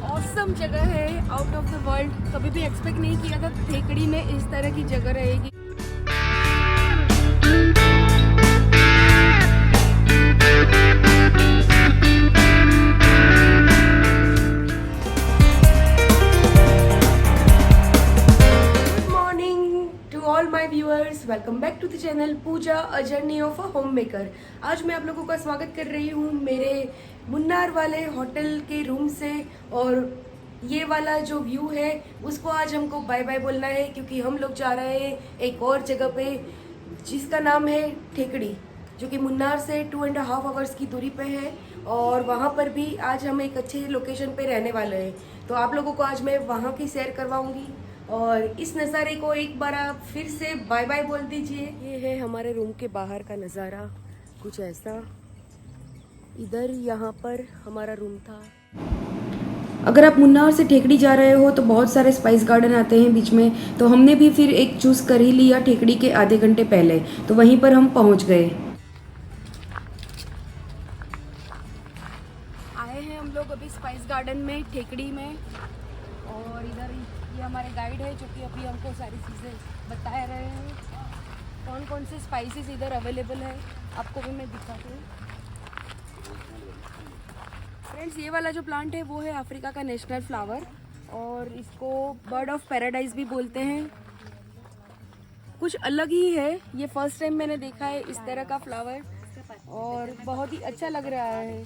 Awesome जगह है, out of the world. कभी भी एक्सपेक्ट नहीं किया था ठेकड़ी में इस तरह की जगह रहेगी। Good morning to all my viewers, welcome back to the channel Pooja a journey of a home maker. आज मैं आप लोगों का स्वागत कर रही हूँ मेरे मुन्नार वाले होटल के रूम से। और ये वाला जो व्यू है उसको आज हमको बाय बाय बोलना है, क्योंकि हम लोग जा रहे हैं एक और जगह पे जिसका नाम है ठेकड़ी, जो कि मुन्नार से 2.5 आवर्स की दूरी पे है। और वहाँ पर भी आज हम एक अच्छे लोकेशन पे रहने वाले हैं, तो आप लोगों को आज मैं वहाँ की सैर करवाऊंगी। और इस नज़ारे को एक बार आप फिर से बाय बाय बोल दीजिए। ये है हमारे रूम के बाहर का नज़ारा, कुछ ऐसा। इधर यहाँ पर हमारा रूम था। अगर आप मुन्नार से ठेकड़ी जा रहे हो तो बहुत सारे स्पाइस गार्डन आते हैं बीच में, तो हमने भी फिर एक चूज़ कर ही लिया ठेकड़ी के आधे घंटे पहले, तो वहीं पर हम पहुंच गए। आए हैं हम लोग अभी स्पाइस गार्डन में ठेकड़ी में। और इधर ये हमारे गाइड है जो कि अभी हमको सारी चीज़ें बता रहे हैं, कौन कौन से स्पाइसेस इधर अवेलेबल है। आपको भी मैं दिखाती हूँ। फ्रेंड्स, ये वाला जो प्लांट है वो है अफ्रीका का नेशनल फ्लावर, और इसको बर्ड ऑफ पैराडाइज भी बोलते हैं। कुछ अलग ही है, ये फर्स्ट टाइम मैंने देखा है इस तरह का फ्लावर, और बहुत ही अच्छा लग रहा है।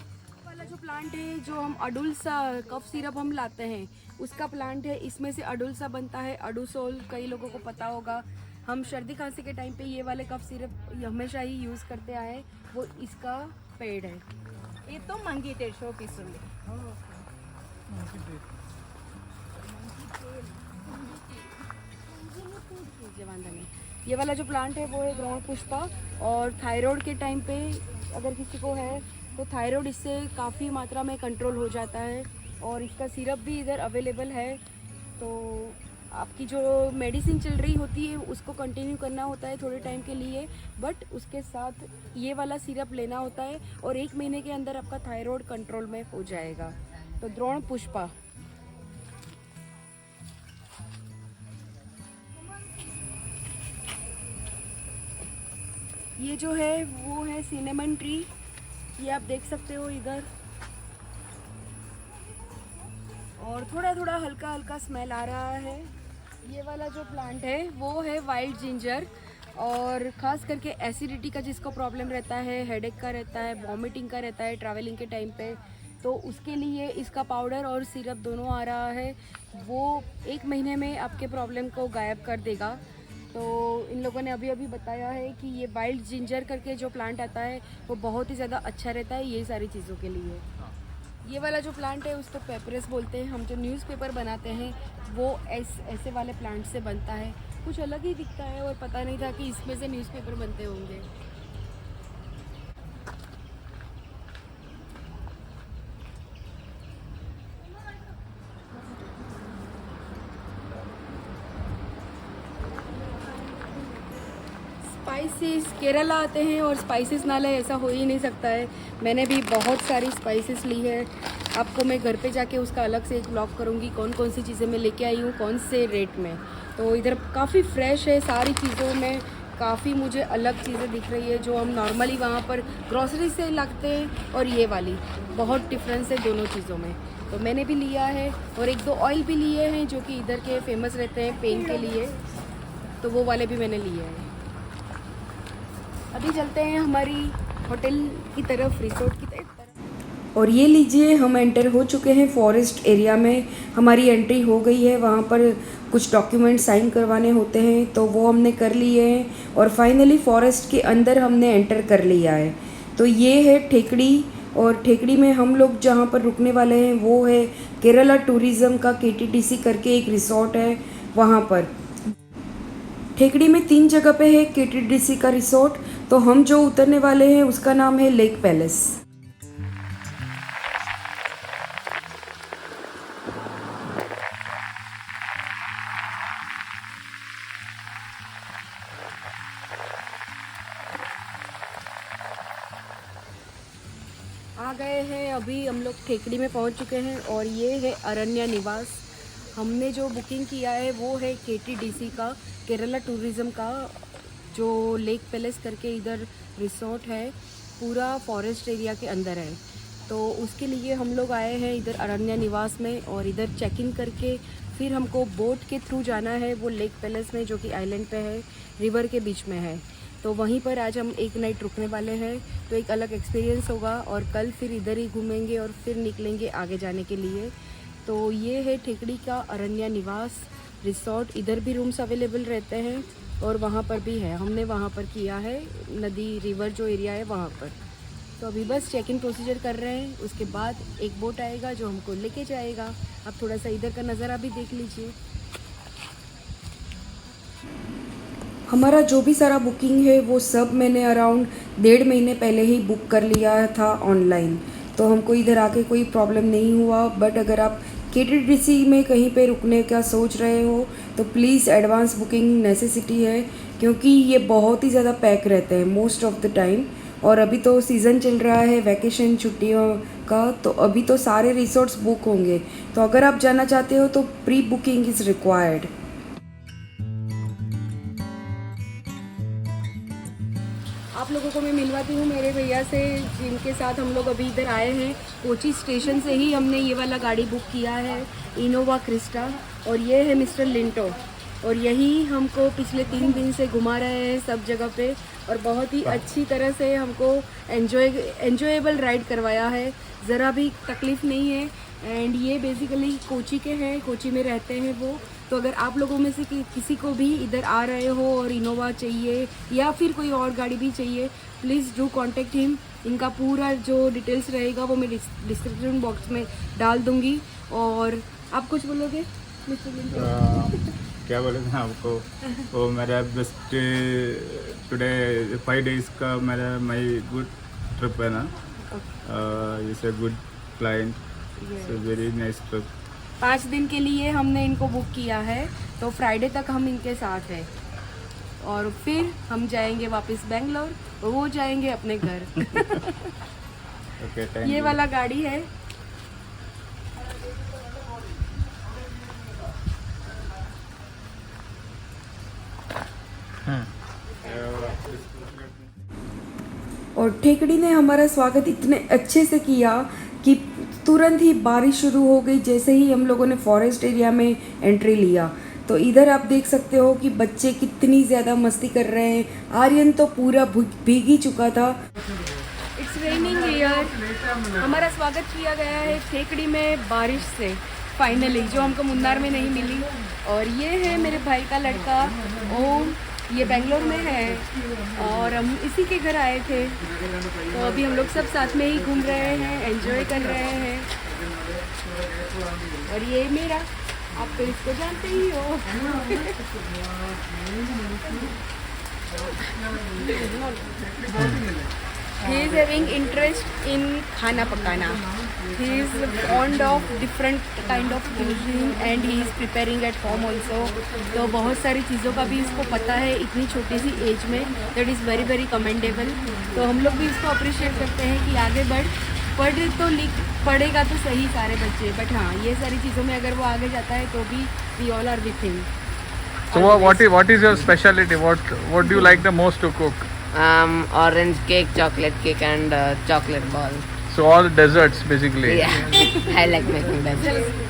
वाला जो प्लांट है, जो हम अडुल्सा कफ सिरप हम लाते हैं उसका प्लांट है। इसमें से अडुल्सा बनता है, अडुसोल कई लोगों को पता होगा। हम सर्दी खांसी के टाइम पे ये वाले कफ सिरप हमेशा ही यूज़ करते आए, वो इसका पेड़ है। Itu manggil teh show pisuli. ये वाला जो प्लांट है वो है द्रोण पुष्पा, और थायराइड के टाइम पे अगर किसी को है तो थायराइड इससे काफ़ी मात्रा में कंट्रोल हो जाता है। और इसका सिरप भी इधर अवेलेबल है। तो आपकी जो मेडिसिन चल रही होती है उसको कंटिन्यू करना होता है थोड़े टाइम के लिए, बट उसके साथ ये वाला सिरप लेना होता है, और 1 महीने के अंदर आपका थायराइड कंट्रोल में हो जाएगा। तो द्रोण पुष्पा। ये जो है वो है सिनेमन ट्री, ये आप देख सकते हो इधर। और थोड़ा थोड़ा हल्का हल्का स्मेल आ रहा है। ये वाला जो प्लांट है वो है वाइल्ड जिंजर, और ख़ास करके एसिडिटी का जिसको प्रॉब्लम रहता है, हेडेक का रहता है, वॉमिटिंग का रहता है ट्रैवलिंग के टाइम पे, तो उसके लिए इसका पाउडर और सिरप दोनों आ रहा है। वो 1 महीने में आपके प्रॉब्लम को गायब कर देगा। तो इन लोगों ने अभी अभी बताया है कि ये वाइल्ड जिंजर करके जो प्लांट आता है वो बहुत ही ज़्यादा अच्छा रहता है ये सारी चीज़ों के लिए। ये वाला जो प्लांट है उसको पेपरस बोलते हैं। हम जो न्यूज़पेपर बनाते हैं वो ऐसे वाले प्लांट से बनता है। कुछ अलग ही दिखता है, और पता नहीं था कि इसमें से न्यूज़पेपर बनते होंगे। स्पाइसेस केरला आते हैं और स्पाइसेस ना लाए ऐसा हो ही नहीं सकता है। मैंने भी बहुत सारी स्पाइसेस ली है। आपको मैं घर पे जाके उसका अलग से एक ब्लॉग करूँगी, कौन कौन सी चीज़ें मैं लेके आई हूँ, कौन से रेट में। तो इधर काफ़ी फ्रेश है सारी चीज़ों में, काफ़ी मुझे अलग चीज़ें दिख रही है जो हम नॉर्मली वहाँ पर ग्रॉसरी से लगते हैं, और ये वाली बहुत डिफरेंस है दोनों चीज़ों में। तो मैंने भी लिया है, और 1-2 ऑयल भी लिए हैं जो कि इधर के फेमस रहते हैं पेन के लिए, तो वो वाले भी मैंने लिए हैं। अभी चलते हैं हमारी होटल की तरफ, रिसोर्ट की तरफ। और ये लीजिए, हम एंटर हो चुके हैं फॉरेस्ट एरिया में। हमारी एंट्री हो गई है। वहाँ पर कुछ डॉक्यूमेंट साइन करवाने होते हैं तो वो हमने कर लिए हैं, और फाइनली फॉरेस्ट के अंदर हमने एंटर कर लिया है। तो ये है ठेकड़ी, और ठेकड़ी में हम लोग जहाँ पर रुकने वाले हैं वो है केरला टूरिज़्म का KTTC करके एक रिसोर्ट है वहाँ पर। ठेकड़ी में 3 जगह पे है KTTC का रिसोर्ट, तो हम जो उतरने वाले हैं उसका नाम है लेक पैलेस। आ गए हैं, अभी हम लोग ठेकड़ी में पहुंच चुके हैं और ये है अरण्या निवास। हमने जो बुकिंग किया है वो है KTDC का, केरला टूरिज़्म का, जो लेक पैलेस करके इधर रिसोर्ट है, पूरा फॉरेस्ट एरिया के अंदर है। तो उसके लिए हम लोग आए हैं इधर अरण्या निवास में और इधर चेक इन करके फिर हमको बोट के थ्रू जाना है वो लेक पैलेस में, जो कि आइलैंड पे है, रिवर के बीच में है। तो वहीं पर आज हम एक नाइट रुकने वाले हैं, तो एक अलग एक्सपीरियंस होगा और कल फिर इधर ही घूमेंगे और फिर निकलेंगे आगे जाने के लिए। तो ये है ठेकड़ी का अरण्या निवास रिसोर्ट। इधर भी रूम्स अवेलेबल रहते हैं और वहाँ पर भी है, हमने वहाँ पर किया है, नदी रिवर जो एरिया है वहाँ पर। तो अभी बस चेक इन प्रोसीजर कर रहे हैं, उसके बाद एक बोट आएगा जो हमको लेके जाएगा। आप थोड़ा सा इधर का नज़ारा भी देख लीजिए। हमारा जो भी सारा बुकिंग है वो सब मैंने अराउंड 1.5 महीने पहले ही बुक कर लिया था ऑनलाइन, तो हमको इधर आके कोई प्रॉब्लम नहीं हुआ। बट अगर आप KTDC में कहीं पे रुकने का सोच रहे हो तो प्लीज़ एडवांस बुकिंग नेसेसिटी है, क्योंकि ये बहुत ही ज़्यादा पैक रहते हैं मोस्ट ऑफ द टाइम। और अभी तो सीज़न चल रहा है वैकेशन छुट्टियों का, तो अभी तो सारे रिसोर्ट्स बुक होंगे। तो अगर आप जाना चाहते हो तो प्री बुकिंग इज़ रिक्वायर्ड। आप लोगों को मैं मिलवाती हूँ मेरे भैया से, जिनके साथ हम लोग अभी इधर आए हैं। कोची स्टेशन से ही हमने ये वाला गाड़ी बुक किया है, इनोवा क्रिस्टा, और ये है मिस्टर लिंटो, और यही हमको पिछले 3 दिन से घुमा रहे हैं सब जगह पे, और बहुत ही अच्छी तरह से हमको एंजॉयबल राइड करवाया है, ज़रा भी तकलीफ़ नहीं है। एंड ये बेसिकली कोची के हैं, कोची में रहते हैं वो। तो अगर आप लोगों में से किसी को भी इधर आ रहे हो और इनोवा चाहिए या फिर कोई और गाड़ी भी चाहिए, प्लीज़ डू कॉन्टेक्ट हिम। इनका पूरा जो डिटेल्स रहेगा वो मैं डिस्क्रिप्शन बॉक्स में डाल दूँगी। और आप कुछ बोलोगे मिस्टर लिंटो? क्या बोले थे आपको, वो मेरा बेस्ट टुडे 5 days का मेरा माई गुड ट्रिप है ना, it's a good client, very nice trip. 5 दिन के लिए हमने इनको बुक किया है, तो फ्राइडे तक हम इनके साथ हैं और फिर हम जाएंगे वापस बेंगलोर और वो जाएंगे अपने घर। ओके, थैंक ये यू। वाला गाड़ी है। और ठेकड़ी ने हमारा स्वागत इतने अच्छे से किया कि तुरंत ही बारिश शुरू हो गई जैसे ही हम लोगों ने फॉरेस्ट एरिया में एंट्री लिया। तो इधर आप देख सकते हो कि बच्चे कितनी ज़्यादा मस्ती कर रहे हैं। आर्यन तो पूरा भीग ही चुका था। It's raining here. हमारा स्वागत किया गया है ठेकड़ी में बारिश से, फाइनली, जो हमको मुन्नार में नहीं मिली। और ये है मेरे भाई का लड़का ओम, ये बेंगलोर में है और हम इसी के घर आए थे। तो अभी हम लोग सब साथ में ही घूम रहे हैं, एंजॉय कर रहे हैं। और ये मेरा, आप तो इसको जानते ही हो। He is having interest in खाना पकाना. He is fond of different kind of cuisine and he is preparing at home also. तो बहुत सारी चीज़ों का भी इसको पता है इतनी छोटी सी एज में. That is very very commendable. तो हम लोग भी इसको अप्रिशिएट करते हैं कि आगे पढ़ेगा तो सही सारे बच्चे, बट हाँ, ये सारी चीज़ों में अगर वो आगे जाता है तो भी we all are with him. So what is your specialty? What do you like the most to cook? Orange cake, chocolate cake, and chocolate ball. So all desserts basically. Yeah, I like making desserts.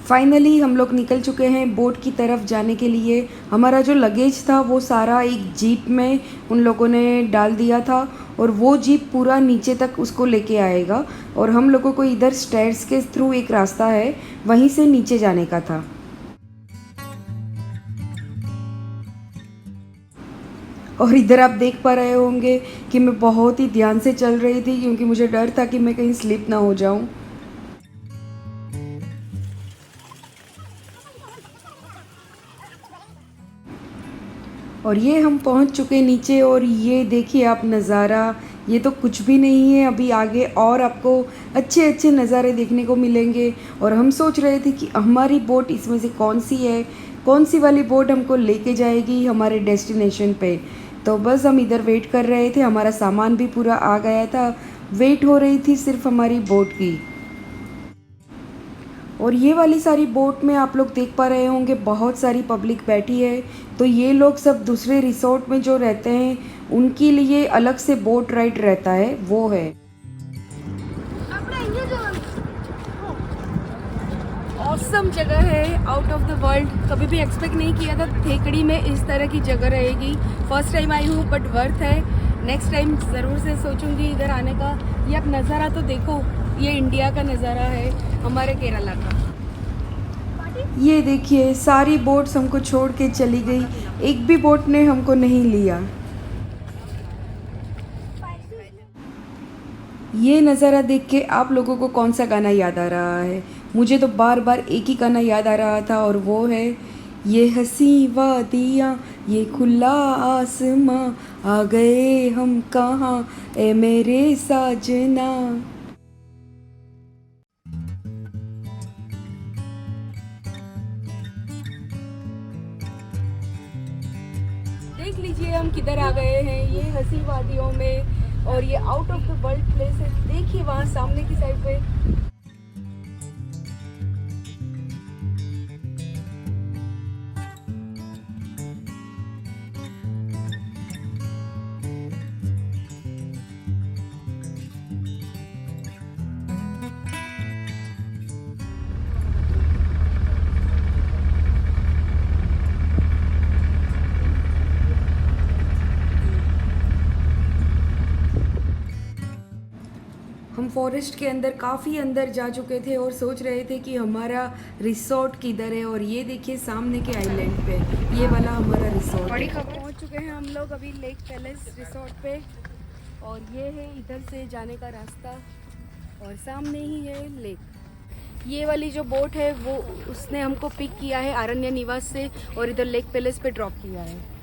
Finally हम लोग निकल चुके हैं boat की तरफ जाने के लिए। हमारा जो लगेज था वो सारा एक जीप में उन लोगों ने डाल दिया था और वो जीप पूरा नीचे तक उसको लेके आएगा और हम लोगों को इधर स्टेयर्स के थ्रू एक रास्ता है, वहीं से नीचे जाने का था। और इधर आप देख पा रहे होंगे कि मैं बहुत ही ध्यान से चल रही थी क्योंकि मुझे डर था कि मैं कहीं स्लिप ना हो जाऊं। और ये हम पहुंच चुके नीचे और ये देखिए आप नज़ारा, ये तो कुछ भी नहीं है। अभी आगे और आपको अच्छे अच्छे नज़ारे देखने को मिलेंगे और हम सोच रहे थे कि हमारी बोट इसमें से कौन सी है, कौन सी वाली बोट हमको लेके जाएगी हमारे डेस्टिनेशन पे। तो बस हम इधर वेट कर रहे थे, हमारा सामान भी पूरा आ गया था वेट हो रही थी सिर्फ हमारी बोट की। और ये वाली सारी बोट में आप लोग देख पा रहे होंगे बहुत सारी पब्लिक बैठी है। तो ये लोग सब दूसरे रिसोर्ट में जो रहते हैं उनके लिए अलग से बोट राइड रहता है, वो है। ऑसम जगह है, आउट ऑफ द वर्ल्ड। कभी भी एक्सपेक्ट नहीं किया था थेकड़ी में इस तरह की जगह रहेगी। फर्स्ट टाइम आई हूँ बट वर्थ है। नेक्स्ट टाइम ज़रूर से सोचूंगी इधर आने का। ये अब नज़ारा तो देखो, ये इंडिया का नज़ारा है, हमारे केरला का। ये देखिए सारी बोट्स हमको छोड़ के चली गई, एक भी बोट ने हमको नहीं लिया। ये नज़ारा देख के आप लोगों को कौन सा गाना याद आ रहा है? मुझे तो बार बार एक ही गाना याद आ रहा था और वो है ये हंसी वादियाँ ये खुला आसमां, आ गए हम कहाँ ए मेरे साजना। देख लीजिए हम किधर आ गए हैं, ये हंसी वादियों में, और ये out of the world place है। देखिए वहाँ सामने की साइड पे हम फॉरेस्ट के अंदर काफ़ी अंदर जा चुके थे और सोच रहे थे कि हमारा रिसोर्ट किधर है। और ये देखिए सामने के आइलैंड पे ये वाला हमारा रिसोर्ट है। पहुंच चुके हैं हम लोग अभी लेक पैलेस रिसोर्ट पे, और ये है इधर से जाने का रास्ता और सामने ही है लेक। ये वाली जो बोट है वो उसने हमको पिक किया है आरण्य निवास से और इधर लेक पैलेस पे ड्रॉप किया है।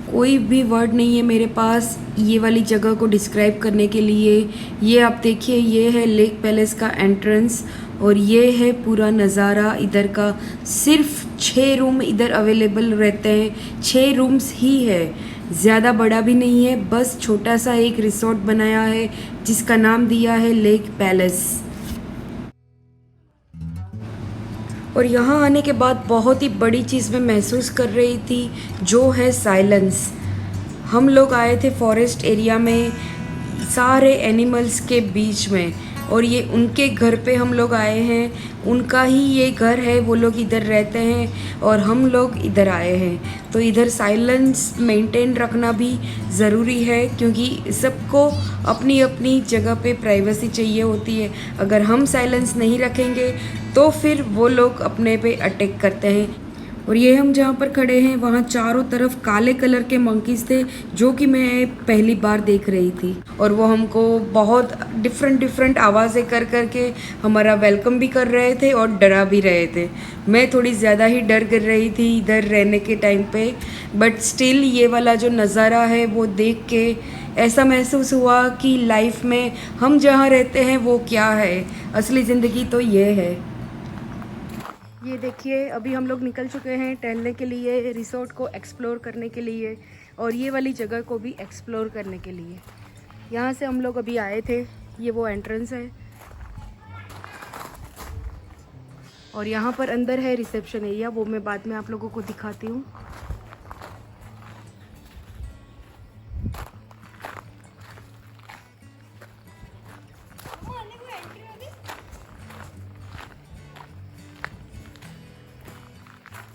कोई भी वर्ड नहीं है मेरे पास ये वाली जगह को डिस्क्राइब करने के लिए। ये आप देखिए, ये है लेक पैलेस का एंट्रेंस और ये है पूरा नज़ारा इधर का। सिर्फ 6 रूम इधर अवेलेबल रहते हैं, 6 रूम्स ही है, ज़्यादा बड़ा भी नहीं है। बस छोटा सा एक रिसोर्ट बनाया है जिसका नाम दिया है लेक पैलेस। और यहाँ आने के बाद बहुत ही बड़ी चीज़ मैं महसूस कर रही थी, जो है साइलेंस। हम लोग आए थे फॉरेस्ट एरिया में, सारे एनिमल्स के बीच में, और ये उनके घर पे हम लोग आए हैं। उनका ही ये घर है, वो लोग इधर रहते हैं और हम लोग इधर आए हैं। तो इधर साइलेंस मेंटेन रखना भी ज़रूरी है, क्योंकि सबको अपनी अपनी जगह पे प्राइवेसी चाहिए होती है। अगर हम साइलेंस नहीं रखेंगे तो फिर वो लोग अपने पे अटैक करते हैं। और ये हम जहाँ पर खड़े हैं वहाँ चारों तरफ काले कलर के मंकीज़ थे, जो कि मैं पहली बार देख रही थी। और वो हमको बहुत डिफरेंट आवाज़ें कर कर के हमारा वेलकम भी कर रहे थे और डरा भी रहे थे। मैं थोड़ी ज़्यादा ही डर कर रही थी इधर रहने के टाइम पे, बट स्टिल ये वाला जो नज़ारा है वो देख के ऐसा महसूस हुआ कि लाइफ में हम जहाँ रहते हैं वो क्या है, असली ज़िंदगी तो ये है। ये देखिए अभी हम लोग निकल चुके हैं टहलने के लिए, रिसोर्ट को एक्सप्लोर करने के लिए और ये वाली जगह को भी एक्सप्लोर करने के लिए। यहाँ से हम लोग अभी आए थे, ये वो एंट्रेंस है और यहाँ पर अंदर है रिसेप्शन एरिया, वो मैं बाद में आप लोगों को दिखाती हूँ।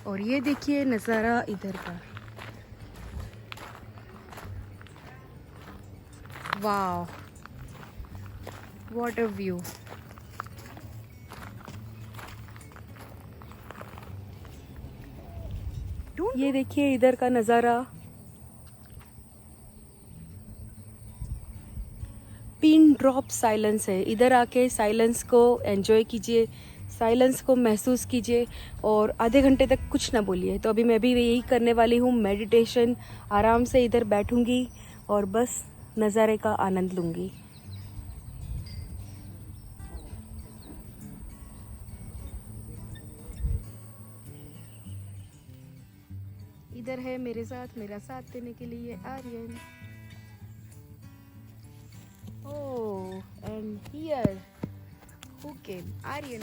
और ये देखिए नज़ारा इधर का, वाह व्हाट अ व्यू। ये देखिए इधर का नज़ारा, पिन ड्रॉप साइलेंस है। इधर आके साइलेंस को एंजॉय कीजिए, साइलेंस को महसूस कीजिए और आधे घंटे तक कुछ ना बोलिए। तो अभी मैं भी यही करने वाली हूँ, मेडिटेशन। आराम से इधर बैठूंगी और बस नज़ारे का आनंद लूँगी। इधर है मेरे साथ, मेरा साथ देने के लिए Aryan. Oh, and here who came? Aryan.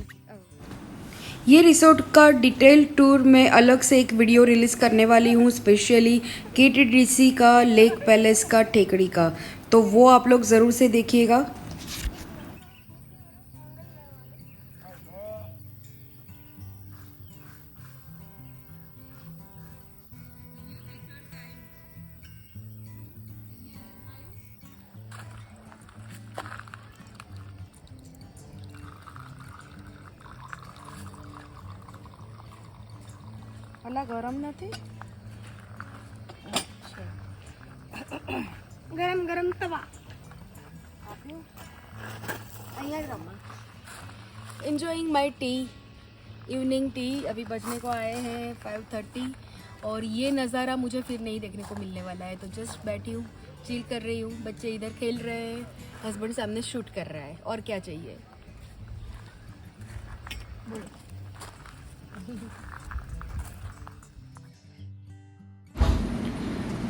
ये रिसोर्ट का डिटेल टूर मैं अलग से एक वीडियो रिलीज़ करने वाली हूँ, स्पेशली KTDC का, लेक पैलेस का, टेकड़ी का। तो वो आप लोग ज़रूर से देखिएगा। અલા ગરમ નથી? ગરમ ગરમ તવા આપ્યો અહીંયા જ Rama. Enjoying my T, evening tea. अभी बजने को आए हैं 5:30 और ये नज़ारा मुझे फिर नहीं देखने को मिलने वाला है। तो जस्ट बैठी हूँ, चिल कर रही हूँ। बच्चे इधर खेल रहे हैं, हस्बैंड सामने शूट कर रहा है, और क्या चाहिए।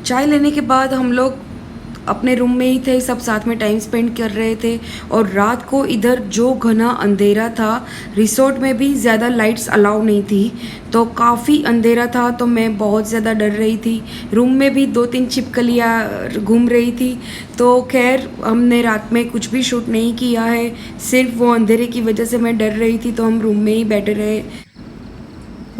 चाय लेने के बाद हम लोग अपने रूम में ही थे, सब साथ में टाइम स्पेंड कर रहे थे। और रात को इधर जो घना अंधेरा था, रिसोर्ट में भी ज़्यादा लाइट्स अलाउ नहीं थी, तो काफ़ी अंधेरा था। तो मैं बहुत ज़्यादा डर रही थी। रूम में भी 2-3 छिपकलियाँ घूम रही थी। तो खैर हमने रात में कुछ भी शूट नहीं किया है, सिर्फ वो अंधेरे की वजह से मैं डर रही थी, तो हम रूम में ही बैठे रहे।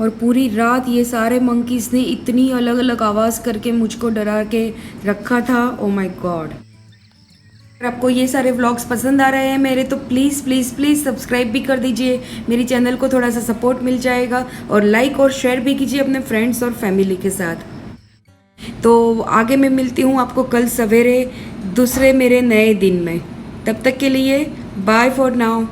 और पूरी रात ये सारे मंकीज़ ने इतनी अलग अलग आवाज़ करके मुझको डरा के रखा था। Oh my God. अगर आपको ये सारे व्लॉग्स पसंद आ रहे हैं मेरे, तो प्लीज़ प्लीज़ प्लीज़ सब्सक्राइब भी कर दीजिए, मेरी चैनल को थोड़ा सा सपोर्ट मिल जाएगा। और लाइक और शेयर भी कीजिए अपने फ्रेंड्स और फैमिली के साथ। तो आगे मैं मिलती हूँ आपको कल सवेरे दूसरे मेरे नए दिन में। तब तक के लिए बाय फॉर नाउ।